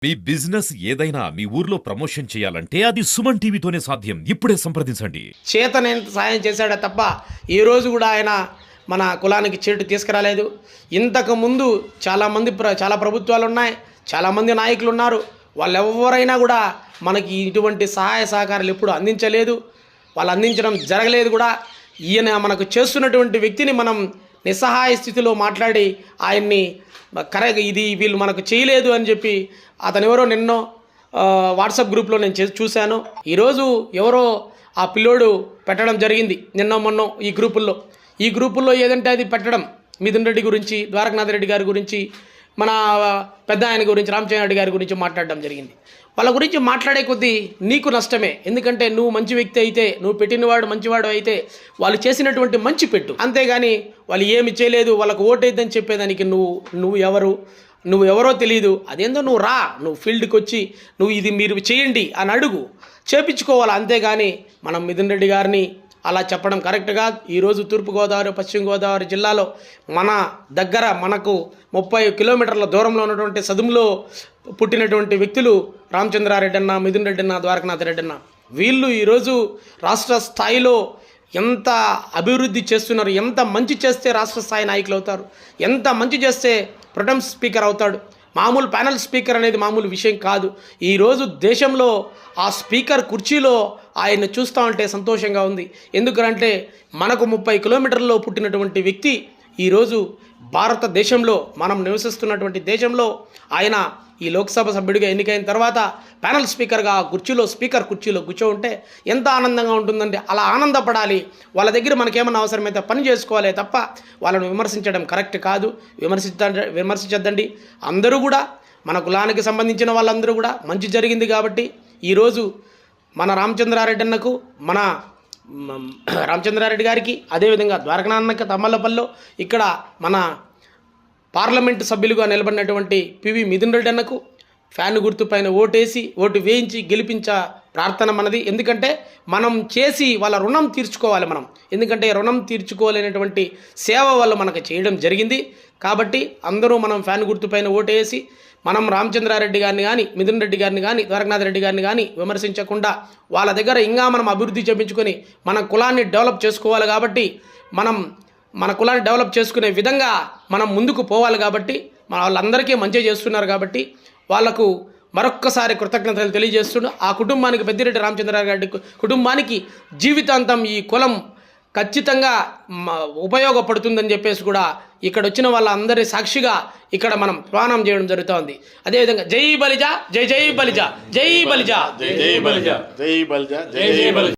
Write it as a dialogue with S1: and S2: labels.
S1: మీ business ఏదైనా మీ ఊర్లో promotion చేయాలంటే అది సుమన్ టీవీతోనే సాధ్యం. ఇప్పుడే సంప్రదించండి.
S2: చేతనైనంత సాయం చేశాడే తప్ప ఈ రోజు కూడా ఆయన మన కులానికి చేటు తీసుకురాలేదు. ఇంతకు ముందు చాలా ప్రభుత్వాలు ఉన్నాయి, చాలామంది నాయకులు ఉన్నారు. వాళ్ళెవరైనా కూడా మనకి ఇటువంటి సహాయ సహకారాలు ఎప్పుడు అందించలేదు, వాళ్ళు అందించడం జరగలేదు కూడా. ఈయన మనకు చేస్తున్నటువంటి వ్యక్తిని మనం నిస్సహాయ స్థితిలో మాట్లాడి ఆయన్ని ఇది వీళ్ళు మనకు చేయలేదు అని చెప్పి అతను ఎవరో నిన్నో వాట్సాప్ గ్రూప్లో నేను చూశాను. ఈరోజు ఎవరో ఆ పిల్లోడు పెట్టడం జరిగింది నిన్న మొన్న ఈ గ్రూపుల్లో ఏదంటే అది పెట్టడం మిథున్ రెడ్డి గురించి, ద్వారకనాథ్ రెడ్డి గారి గురించి, మన పెద్ద ఆయన గురించి, రామచంద్ర రెడ్డి గారి గురించి మాట్లాడడం జరిగింది. వాళ్ళ గురించి మాట్లాడే కొద్దీ నీకు నష్టమే. ఎందుకంటే నువ్వు మంచి వ్యక్తి అయితే, నువ్వు పెట్టినవాడు మంచివాడు అయితే వాళ్ళు చేసినటువంటి మంచి పెట్టు, అంతేగాని వాళ్ళు ఏమి చేయలేదు వాళ్ళకు ఓటైద్దని చెప్పేదానికి నువ్వు ఎవరో తెలియదు. అదేందో నువ్వు ఫీల్డ్కి వచ్చి ఇది మీరు చేయండి అని అడుగు, చేపించుకోవాలి. అంతేగాని మనం మిథున్ రెడ్డి గారిని అలా చెప్పడం కరెక్ట్ కాదు. ఈరోజు తూర్పుగోదావరి, పశ్చిమ గోదావరి జిల్లాలో మన దగ్గర మనకు 30 కిలోమీటర్ల దూరంలో ఉన్నటువంటి సదుములో పుట్టినటువంటి వ్యక్తులు రామచంద్రారెడ్డి అన్న, మిథున్ రెడ్డి అన్న, ద్వారకనాథ్ రెడ్డి అన్న. వీళ్ళు ఈరోజు రాష్ట్ర స్థాయిలో ఎంత అభివృద్ధి చేస్తున్నారు, ఎంత మంచి చేస్తే రాష్ట్ర స్థాయి నాయకులు అవుతారు, ఎంత మంచి చేస్తే ప్రొటెం స్పీకర్ అవుతాడు. మామూలు ప్యానల్ స్పీకర్ అనేది మామూలు విషయం కాదు. ఈరోజు దేశంలో ఆ స్పీకర్ కుర్చీలో ఆయన చూస్తూ ఉంటే సంతోషంగా ఉంది. ఎందుకంటే మనకు 30 కిలోమీటర్లలో పుట్టినటువంటి వ్యక్తి ఈరోజు భారతదేశంలో, మనం నివసిస్తున్నటువంటి దేశంలో ఆయన ఈ లోక్సభ సభ్యుడిగా ఎన్నికైన తర్వాత ప్యానల్ స్పీకర్గా స్పీకర్ కుర్చీలో కూర్చోంటే ఎంత ఆనందంగా ఉంటుందంటే అలా ఆనందపడాలి. వాళ్ళ దగ్గర మనకేమన్నా అవసరమైతే పని చేసుకోవాలి తప్ప వాళ్ళను విమర్శించడం కరెక్ట్ కాదు. విమర్శించద్దండి. అందరూ కూడా మన కులానికి సంబంధించిన వాళ్ళందరూ కూడా మంచి జరిగింది కాబట్టి ఈరోజు మన రామచంద్రారెడ్డి అన్నకు, మన రామచంద్రారెడ్డి గారికి, అదేవిధంగా ద్వారకనాథ్ తమ్మలపల్లిలో ఇక్కడ మన పార్లమెంటు సభ్యులుగా నిలబడినటువంటి పివి మిథున్ రెడ్డి అన్నకు ఫ్యాన్ గుర్తు పైన ఓటు వేయించి గెలిపించ ప్రార్థన మనది. ఎందుకంటే మనం చేసి వాళ్ళ రుణం తీర్చుకోవాలి మనం. ఎందుకంటే రుణం తీర్చుకోలేనటువంటి సేవ వాళ్ళు మనకు చేయడం జరిగింది. కాబట్టి అందరూ మనం ఫ్యాన్ గుర్తు పైన ఓటేసి మనం రామచంద్రారెడ్డి గారిని కానీ, మిథున్ రెడ్డి గారిని కానీ, ద్వారకనాథ్ రెడ్డి గారిని కానీ విమర్శించకుండా వాళ్ళ దగ్గర ఇంకా మనం అభివృద్ధి చేయించుకొని మన కులాన్ని డెవలప్ చేసుకోవాలి. కాబట్టి మనం మన కులాన్ని డెవలప్ చేసుకునే విధంగా మనం ముందుకు పోవాలి. కాబట్టి వాళ్ళందరికీ మంచి చేస్తున్నారు కాబట్టి వాళ్లకు మరొక్కసారి కృతజ్ఞతలు తెలియజేస్తున్నాడు. ఆ కుటుంబానికి, పెద్దిరెడ్డి రామచంద్రారెడ్డి కుటుంబానికి జీవితాంతం ఈ కులం ఖచ్చితంగా ఉపయోగపడుతుందని చెప్పేసి కూడా ఇక్కడ వచ్చిన వాళ్ళందరి సాక్షిగా ఇక్కడ మనం ప్రమాణం చేయడం జరుగుతోంది. అదేవిధంగా జై బలిజ, జై జై బలిజ, జై బలిజ, జై బలిజ, జై బలిజ, జై జై బలిజ.